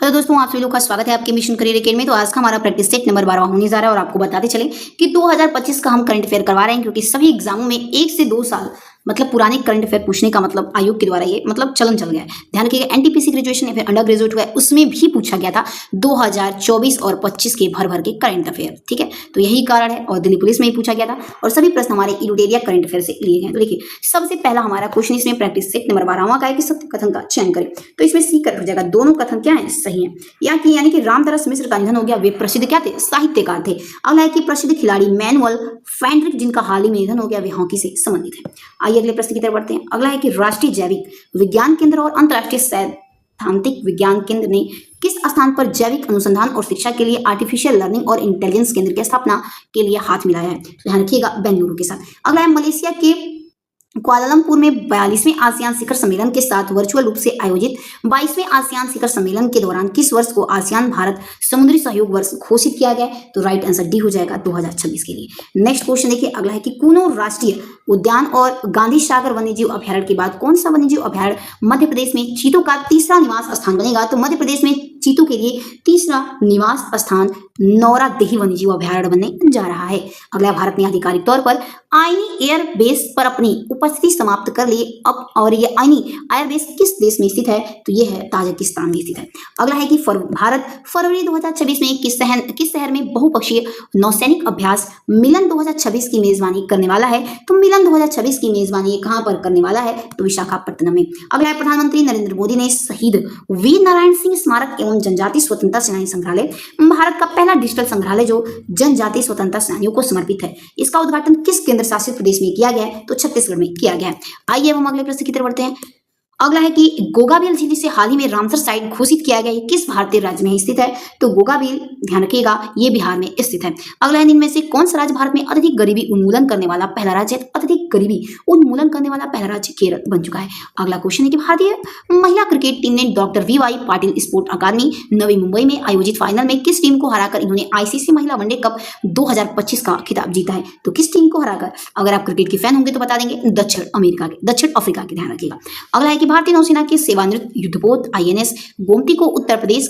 Hello दोस्तों, आप सभी लोगों का स्वागत है आपके मिशन करियर अकेडमी में। तो आज का हमारा प्रैक्टिस सेट नंबर 12 होने जा रहा है और आपको बताते चले कि 2025 का हम करंट अफेयर करवा रहे हैं, क्योंकि सभी एग्जामों में 1 से 2 साल मतलब पुराने करंट अफेयर पूछने का मतलब आयोग के द्वारा ये मतलब चलन चल गया है। ध्यान रखिएगा, एनटीपीसी ग्रेजुएशन या फिर अंडर ग्रेजुएट हुआ है उसमें भी पूछा गया था 2024 और 25 के भर भर के करंट अफेयर। ठीक है, तो यही कारण है। और दिल्ली पुलिस में ही पूछा गया था और सभी प्रश्न हमारे इरूडेरिया करंट अफेयर से लिए गए। तो देखिए, सबसे पहला हमारा क्वेश्चन इसमें प्रैक्टिस सेट नंबर 12 का है कि सत्य कथन का चयन करें। तो इसमें सी कट हो जाएगा, दोनों कथन क्या है, सही है। यानी कि रामदास मिश्र का निधन हो गया, वे प्रसिद्ध क्या थे, साहित्यकार थे। अगला है कि प्रसिद्ध खिलाड़ी मैनुअल फैंड्रिक जिनका हाल ही में निधन हो गया, वे हॉकी से संबंधित है। आइए अगले प्रश्न की तरफ बढ़ते हैं। अगला है कि राष्ट्रीय जैविक विज्ञान केंद्र और अंतर्राष्ट्रीय सैद्धांतिक विज्ञान केंद्र ने किस स्थान पर जैविक अनुसंधान और शिक्षा के लिए आर्टिफिशियल लर्निंग और इंटेलिजेंस केंद्र की स्थापना के लिए हाथ मिलाया है। ध्यान रखिएगा, बेंगलुरु के साथ। अगला है मलेशिया के कुआलालंपुर में 42वें आसियान शिखर सम्मेलन के साथ वर्चुअल रूप से आयोजित 22वें आसियान शिखर सम्मेलन के दौरान किस वर्ष को आसियान भारत समुद्री सहयोग वर्ष घोषित किया गया? तो राइट आंसर डी हो जाएगा, 2026 के लिए। नेक्स्ट क्वेश्चन देखिए, अगला है कि कूनो राष्ट्रीय उद्यान और गांधी सागर वन्यजीव अभ्यारण्य के बाद कौन सा वन्यजीव अभ्यारण्य मध्य प्रदेश में चीतों का तीसरा निवास स्थान बनेगा? तो मध्य प्रदेश में चीतों के लिए तीसरा निवास स्थान नौरादेही वन्यजीव अभ्यारण्य बनने जा रहा है। अगला, भारत ने आधिकारिक तौर पर आईनी एयर बेस पर अपनी उपस्थिति समाप्त कर ली। अब और ये आईनी एयर बेस किस देश में स्थित है? तो ये है ताजिकिस्तान में स्थित है। अगला है कि भारत फरवरी 2026 में किस शहर में बहुपक्षीय नौसैनिक अभ्यास मिलन 2026 की मेजबानी करने वाला है? तो मिलन 2026 की मेजबानी कहां पर करने वाला है? तो विशाखापट्टनम में। अगला है, प्रधानमंत्री नरेंद्र मोदी ने शहीद वीर नारायण सिंह स्मारक एवं जनजातीय स्वतंत्रता सेनानी संग्रहालय, भारत का पहला डिजिटल संग्रहालय जो जनजातीय स्वतंत्रता सेनानियों को समर्पित है, इसका उद्घाटन किस केंद्र शासित प्रदेश में किया गया है? तो छत्तीसगढ़ में किया गया है। आइए अब हम अगले प्रश्न की तरफ बढ़ते हैं। अगला है कि गोगाबिल झील जिसे हाल ही में रामसर साइट घोषित किया गया है, किस भारतीय राज्य में स्थित है? तो गोगाबिल, ध्यान रखिएगा, ये बिहार में स्थित है। अगला है, इनमें से कौन सा राज्य भारत में अत्यधिक गरीबी उन्मूलन करने वाला पहला राज्य है? अत्यधिक गरीबी उन्मूलन करने वाला पहला राज्य केरल बन चुका है। अगला क्वेश्चन है कि भारतीय महिला क्रिकेट टीम ने डॉक्टर वी.वाई. पाटिल स्पोर्ट अकादमी नवी मुंबई में आयोजित फाइनल में किस टीम को हराकर इन्होंने आईसीसी महिला वनडे कप 2025 का खिताब जीता है? तो किस टीम को हराकर? अगर आप क्रिकेट के फैन होंगे तो बता देंगे, दक्षिण अफ्रीका के, ध्यान रखिएगा। अगला है कि भारतीय नौसेना के सेवानिवृत्त युद्धपोत आईएनएस गोमती को उत्तर प्रदेश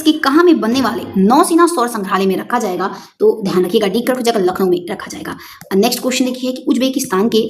के कहां में बनने वाले नौसेना सौर संग्रहालय में रखा जाएगा? तो ध्यान रखिएगा, डी कर जगह लखनऊ में रखा जाएगा। नेक्स्ट क्वेश्चन देखिए कि उज्बेकिस्तान के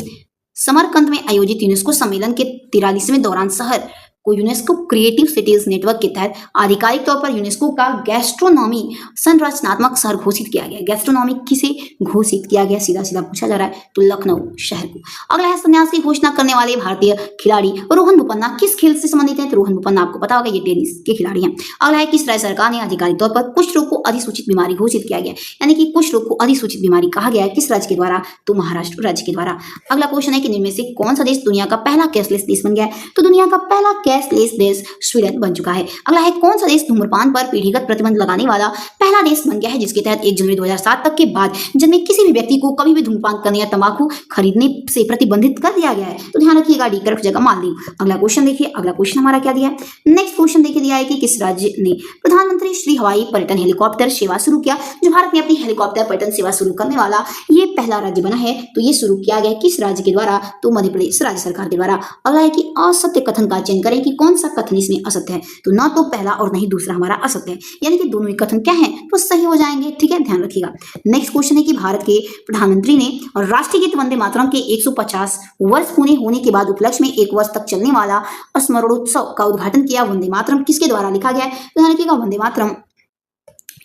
समरकंद में आयोजित यूनेस्को सम्मेलन के 43वें दौरान शहर को यूनेस्को क्रिएटिव सिटीज नेटवर्क के तहत आधिकारिक तौर पर यूनेस्को का गैस्ट्रोनॉमी संरचनात्मक शहर घोषित किया गया। गैस्ट्रोनॉमी किसे घोषित किया गया, सीधा सीधा पूछा जा रहा है, तो लखनऊ शहर को। अगला है, संन्यास की घोषणा करने वाले भारतीय खिलाड़ी रोहन बोपन्ना किस खेल से संबंधित है? तो रोहन बोपन्ना आपको पता होगा, ये टेनिस के खिलाड़ी हैं। अगला है, किस राज्य सरकार ने आधिकारिक तौर पर कुष्ठ रोग को अधिसूचित बीमारी घोषित किया गया? यानी कि कुष्ठ रोग को अधिसूचित बीमारी कहा गया है, किस राज्य के द्वारा? तो महाराष्ट्र राज्य के द्वारा। अगला क्वेश्चन है कि इनमें से कौन सा देश दुनिया का पहला कैशलेस देश बन गया है? तो दुनिया का पहला कैशलेस देश स्वीडन बन चुका है। अगला है, कौन सा देश धूम्रपान पर पीढ़ीगत प्रतिबंध लगाने वाला पहला देश बन गया है, जिसके तहत 1 जनवरी 2007 तक के बाद जन्मे किसी भी व्यक्ति को कभी भी धूम्रपान करने या तंबाकू खरीदने से प्रतिबंधित कर दिया गया है? तो ध्यान रखिएगा, डी कर जगह मालदीव। अगला क्वेश्चन देखिए, अगला क्वेश्चन हमारा क्या दिया है? नेक्स्ट क्वेश्चन देखिए दिया है कि किस राज्य ने प्रधानमंत्री श्री हवाई पर्यटन हेलीकॉप्टर सेवा शुरू किया? जो भारत में अपनी हेलीकॉप्टर पर्यटन सेवा शुरू करने वाला ये पहला राज्य बना है, तो ये शुरू किया गया किस राज्य के द्वारा? तो मध्य प्रदेश राज्य सरकार के द्वारा। अगला है कि असत्य कथन का चयन करें कि कौन सा कथन इसमें असत्य है? तो ना तो पहला और नहीं दूसरा हमारा असत्य है, यानी कि दोनों ही कथन क्या है, तो सही हो जाएंगे। ठीक है, ध्यान रखिएगा। नेक्स्ट क्वेश्चन है कि भारत के प्रधानमंत्री ने और राष्ट्रीय गीत वंदे मातरम के 150 वर्ष पूरे होने के बाद उपलक्ष्य में 1 वर्ष तक चलने वाला स्मरणोत्सव का उद्घाटन किया। वंदे मातरम किसके द्वारा लिखा गया है? तो ध्यान रखिएगा, वंदे मातरम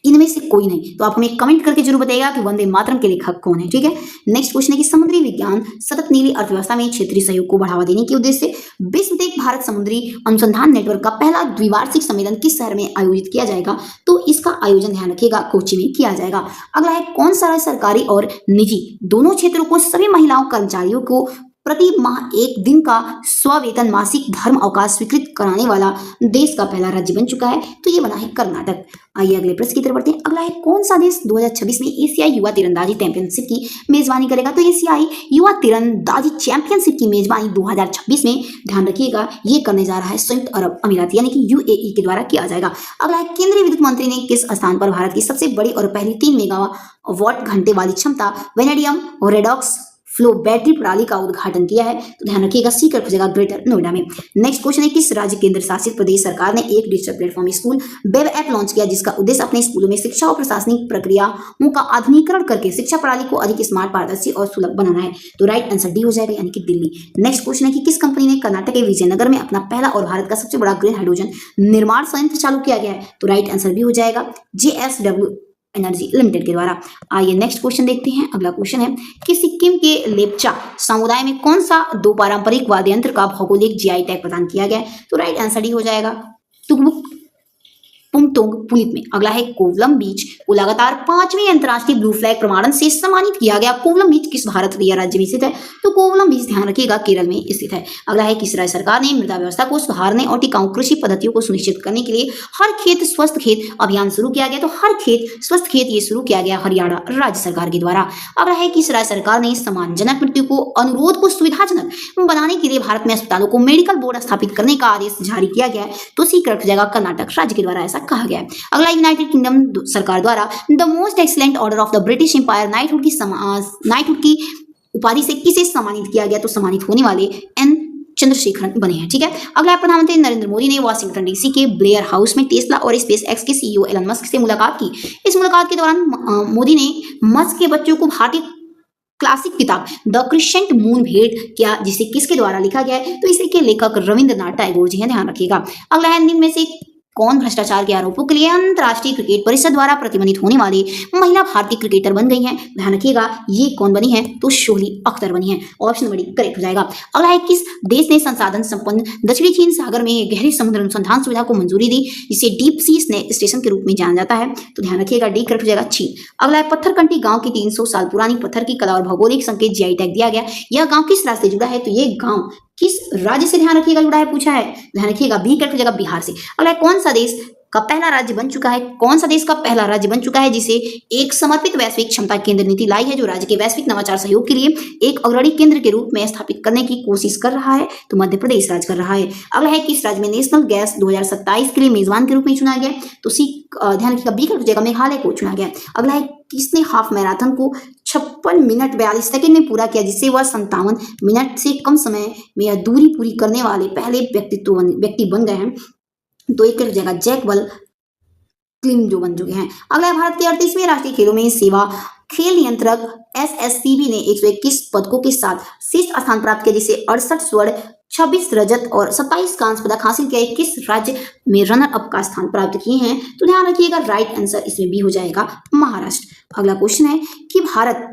इनमें से कोई नहीं। तो आप हमें कमेंट करके जरूर बताइएगा कि वंदे मातरम के लेखक कौन है। ठीक है, नेक्स्ट क्वेश्चन है कि समुद्री विज्ञान सतत नीली अर्थव्यवस्था में क्षेत्रीय सहयोग को बढ़ावा देने के उद्देश्य से विश्व देख भारत समुद्री अनुसंधान नेटवर्क का पहला द्विवार्षिक सम्मेलन किस शहर में आयोजित किया जाएगा? तो इसका आयोजन, ध्यान रखिएगा, कोच्चि में किया जाएगा। अगला है, कौन सा सरकारी और निजी दोनों क्षेत्रों को सभी महिलाओं कर्मचारियों को प्रति माह 1 दिन का स्ववेतन मासिक धर्म अवकाश स्वीकृत कराने वाला देश का पहला राज्य बन चुका है? तो ये बना है कर्नाटक। आइए अगले प्रश्न की तरफ बढ़ते हैं। अगला है, कौन सा देश 2026 में एशियाई युवा तीरंदाजी चैंपियनशिप की मेजबानी करेगा? तो एशियाई युवा तीरंदाजी चैंपियनशिप की मेजबानी 2026 में, ध्यान रखिएगा, ये करने जा रहा है संयुक्त अरब अमीरात यानी कि यूएई के द्वारा किया जाएगा। अगला है, केंद्रीय विद्युत मंत्री ने किस स्थान पर भारत की सबसे बड़ी और पहली 3 मेगावाट घंटे वाली क्षमता वेनेडियम रेडॉक्स फ्लो बैटरी प्रणाली का उद्घाटन किया है? तो ध्यान रखिएगा सी करेक्ट हो जाएगा ग्रेटर नोएडा में। नेक्स्ट क्वेश्चन है किस राज्य केंद्र शासित प्रदेश सरकार ने एक digital platform school web app launch किया जिसका उद्देश्य अपने स्कूलों में शिक्षा और प्रशासनिक प्रक्रियाओं का आधुनिकीकरण करके शिक्षा प्रणाली को अधिक स्मार्ट, पारदर्शी और सुलभ बनाना है? तो राइट आंसर डी हो जाएगा यानी कि दिल्ली। नेक्स्ट क्वेश्चन है कि किस कंपनी ने कर्नाटक के विजयनगर में अपना पहला और भारत का सबसे बड़ा ग्रीन हाइड्रोजन निर्माण संयंत्र चालू किया गया है? तो राइट आंसर भी हो जाएगा JSW एनर्जी लिमिटेड के द्वारा। आइए नेक्स्ट क्वेश्चन देखते हैं। अगला क्वेश्चन है कि सिक्किम के लेप्चा समुदाय में कौन सा दो पारंपरिक वाद्य यंत्र का भौगोलिक GI टैग प्रदान किया गया है? तो राइट आंसर डी हो जाएगा तुगमुक पुंगतोंग पुलित में। अगला है कोवलम बीच को लगातार 5वें अंतर्राष्ट्रीय ब्लू फ्लैग प्रमाणन से सम्मानित किया गया। कोवलम बीच किस भारतीय राज्य में स्थित है? तो कोवलम बीच ध्यान रखिएगा केरल में स्थित है। अगला है किस राज्य सरकार ने मृदा व्यवस्था को सुधारने और टिकाऊ कृषि पद्धतियों को सुनिश्चित करने के लिए हर खेत स्वस्थ खेत अभियान शुरू किया गया? तो हर खेत स्वस्थ खेत ये शुरू किया गया हरियाणा राज्य सरकार के द्वारा। अगला है किस राज्य सरकार ने सम्मानजनक मृत्यु को अनुरोध को सुविधाजनक बनाने के लिए भारत में अस्पतालों को मेडिकल बोर्ड स्थापित करने का आदेश जारी किया गया है? तो सी करेक्ट हो जाएगा कर्नाटक राज्य के द्वारा ऐसा कहा गया है। अगला यूनाइटेड किंगडम सरकार द्वारा the most excellent order of the British Empire knighthood की उपाधि से किसे सम्मानित किया गया? तो सम्मानित होने वाले एन चंद्रशेखरन बने हैं। ठीक है। अगला प्रधानमंत्री नरेंद्र मोदी ने वाशिंगटन डीसी के ब्लेयर हाउस में टेस्ला और स्पेस एक्स के CEO एलन मस्क से मुलाकात की। इस मुलाकात के दौरान मोदी ने मस्क के बच्चों को भारतीय क्लासिक किताब द क्रिसेंट मून भेंट किया जिसे किसके द्वारा लिखा गया है? तो इसे के लेखक रविंद्रनाथ टैगोर जी हैं, ध्यान रखिएगा। अगला है निम्न में से कौन भ्रष्टाचार के आरोपों के लिए अंतर्राष्ट्रीय क्रिकेट परिषद द्वारा प्रतिबंधित होने वाली महिला भारतीय क्रिकेटर बन गई हैं? ध्यान रखिएगा ये कौन बनी है? तो शोली अख्तर बनी है। ऑप्शन बड़ी करेक्ट हो जाएगा। अगला है किस देश ने संसाधन संपन्न दक्षिणी चीन सागर में गहरी समुद्र अनुसंधान सुविधा को मंजूरी दी जिसे डीप सी स्टेशन के रूप में जाना जाता है? तो ध्यान रखिएगा डी करेक्ट हो जाएगा चीन। अगला है पत्थरकंटी गांव की 300 साल पुरानी पत्थर की कला और भौगोलिक संकेत GI टैग दिया गया। यह गांव किस राज्य से जुड़ा है? तो ये गांव किस राज्य से ध्यान रखिएगा जुड़ा है पूछा है? ध्यान रखिएगा बी करेक्ट हो जाएगा बिहार से। अगला कौन सा देश का पहला राज्य बन चुका है? कौन सा देश का पहला राज्य बन चुका है जिसे एक समर्पित वैश्विक क्षमता केंद्र नीति लाई है जो राज्य के वैश्विक नवाचार सहयोग के लिए एक अग्रणी केंद्र के रूप में स्थापित करने की कोशिश कर रहा है? तो मध्य प्रदेश राज्य कर रहा है। अगला है किस राज्य में नेशनल गैस 2027 के लिए मेजबान के रूप में चुना गया? तो सी ध्यान रखिएगा बी करेक्ट हो जाएगा मेघालय को चुना गया। अगला है किसने हाफ मैराथन को 56 मिनट 42 सेकंड में पूरा किया जिससे वह 57 मिनट से कम समय में यह दूरी पूरी करने वाले पहले व्यक्ति बन गए हैं? तो एक जगह जैक बल क्लिम जो बन चुके हैं। अगला है भारत के 38वें राष्ट्रीय खेलों में सेवा खेल नियंत्रक SSCB ने 121 पदकों के साथ शीर्ष स्थान प्राप्त किया जिसे 68 स्वर्ण 26 रजत और 27 कांस्य पदक हासिल किया। किस राज्य में रनर अप का स्थान प्राप्त किए हैं? तो ध्यान रखिएगा राइट आंसर इसमें भी हो जाएगा महाराष्ट्र। अगला क्वेश्चन है कि भारत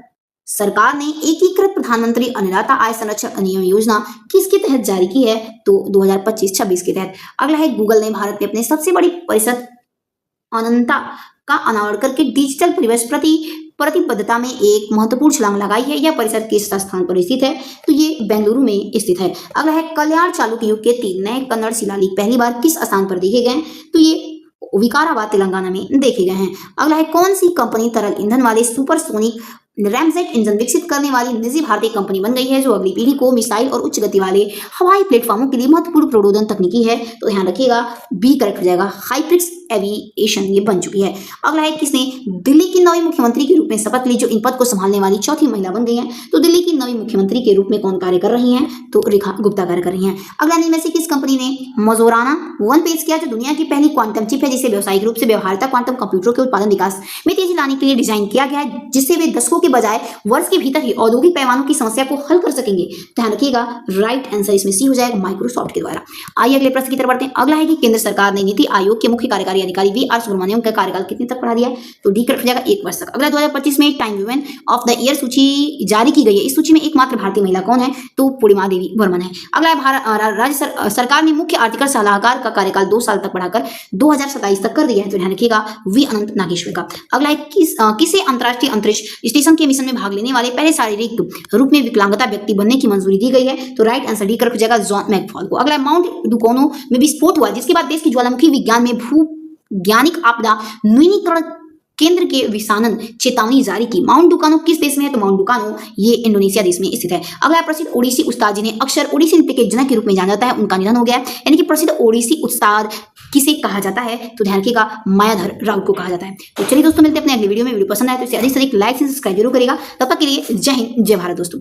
सरकार ने एकीकृत प्रधानमंत्री अन्नदाता आय संरक्षण अधिनियम योजना किसके तहत जारी की है? तो 2025-26 के तहत। अगला है गूगल ने भारत में अपने सबसे बड़ी परिषद अनंता का अनावरण करके डिजिटल परिवेश प्रतिबद्धता में एक महत्वपूर्ण छलांग लगाई है। यह परिषद किस स्थान पर स्थित है? तो ये बेंगलुरु में स्थित है। अगला है कल्याण चालुक्य युग के 3 नए कन्नड़ शिलालेख पहली बार किस स्थान पर देखे गए? तो ये विकाराबाद तेलंगाना में देखे गए हैं। अगला है कौन सी कंपनी तरल ईंधन वाले सुपरसोनिक रैमजेट इंजन विकसित करने वाली निजी भारतीय कंपनी बन गई है जो अगली पीढ़ी को मिसाइल और उच्च गति वाले हवाई प्लेटफॉर्मों के लिए महत्वपूर्ण प्रोडोदन तकनीकी है? तो ध्यान रखिएगा बी करेक्ट हो जाएगा हाइप्रिक्स एविएशन ये बन चुकी है। अगला है किसने दिल्ली की नवी मुख्यमंत्री के रूप में शपथ ली जो इन पद को संभालने वाली चौथी महिला बन गई हैं? तो दिल्ली की नवी मुख्यमंत्री के रूप में कौन कार्य कर रही हैं? तो रेखा गुप्ता कार्य कर रही हैं। अगला इनमें से किस कंपनी ने मोजोराना 1 पेश किया जो दुनिया की पहली क्वांटम चिप है जिसे व्यावसायिक रूप से व्यवहार्यता क्वांटम कंप्यूटर के उत्पादन विकास में तेजी लाने के लिए डिजाइन किया गया है जिससे वे दशकों के बजाय वर्ष के भीतर ही औद्योगिक पैमानों की समस्या को हल कर सकेंगे? ध्यान रखिएगा राइट आंसर इसमें सी हो जाएगा माइक्रोसॉफ्ट के द्वारा। आइए अगले प्रश्न की तरफ बढ़ते हैं। अगला है कि केंद्र सरकार ने नीति आयोग के मुख्य कार्यकारी अधिकारी VR सुब्रमण्यम का कार्यकाल कितने तक बढ़ा दिया है? तो डी करेक्ट हो जाएगा 1 वर्ष तक। अगला 2025 में time women of the year सूची जारी की गई है। इस सूची में एकमात्र भारतीय महिला कौन है? तो पूर्णिमा देवी वर्मन है। अगला राज्य सरकार ने मुख्य आर्थिक सलाहकार का कार्यकाल 2 साल तक बढ़ाकर 2027 तक कर दिया है। तो ध्यान रखिएगा वी अनंत नागेश्वर का। अगला है किसे अंतर्राष्ट्रीय अंतरिक्ष स्टेशन के मिशन में भाग लेने वाले पहले शारीरिक रूप में विकलांगता व्यक्ति बनने की मंजूरी दी गई है? तो राइट आंसर डी करेक्ट हो जाएगा जॉन मैकफॉल को। अगला माउंट डुकोनो में विस्फोट हुआ जिसके बाद देश की ज्वालामुखी विज्ञान में भूवैज्ञानिक आपदा न्यूनीकरण केंद्र के विषानन चेतावनी जारी की। माउंट डुकानो किस देश में है? तो माउंट डुकानो ये इंडोनेशिया देश में स्थित है। अगला प्रसिद्ध ओडिसी उस्ताद जिन्हें अक्सर ओडिसी नृत्य के जनक के रूप में जाना जाता है उनका निधन हो गया है। यानी कि प्रसिद्ध ओडिसी उस्ताद किसे कहा जाता है? तो ध्यान रखिएगा मायाधर राउत को कहा जाता है। तो चलिए दोस्तों मिलते हैं अपने अगले वीडियो में। वीडियो पसंद आए तो इसे अधिक से अधिक लाइक एंड सब्सक्राइब जरूर करेगा। तब तक के लिए जय हिंद जय भारत दोस्तों।